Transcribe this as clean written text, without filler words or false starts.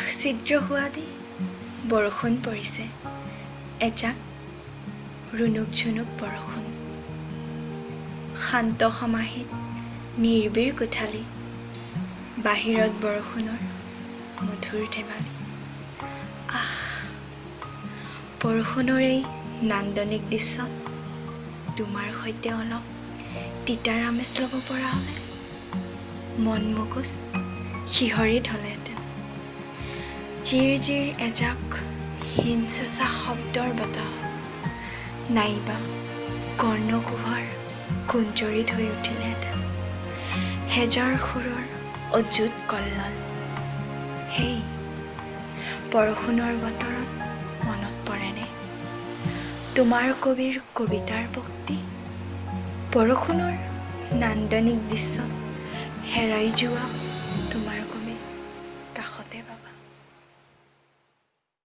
ছিদ্ৰ হোৱা দি বৰষুণ পৰিছে, এজাক ৰুণুক ঝুনুক বৰষুণ। শান্ত সমাহিত নিৰ্বীৰ কোঠালি, বাহিৰত বৰষুণৰ মধুৰ ধেমালি। বৰষুণৰ এই নান্দনিক দৃশ্য তোমাৰ সৈতে অলপ তিতাৰ আমেজ ল'ব পৰা হ'লে মন মগজ শিহৰি থলেহেঁতেন। জিৰ জিৰ এজাক হিমচেঁচা শব্দৰ বতাহত নাইবা কৰ্ণকুহৰ গুঞ্জৰিত হৈ উঠিলেহেঁতেন হেজাৰ সুৰৰ অযুত কল্লল। হেই, বৰষুণৰ বতৰত মনত পৰেনে তোমাৰ কবিৰ কবিতাৰ পক্তি? বৰষুণৰ নান্দনিক দৃশ্যত হেৰাই যোৱা তোমাৰ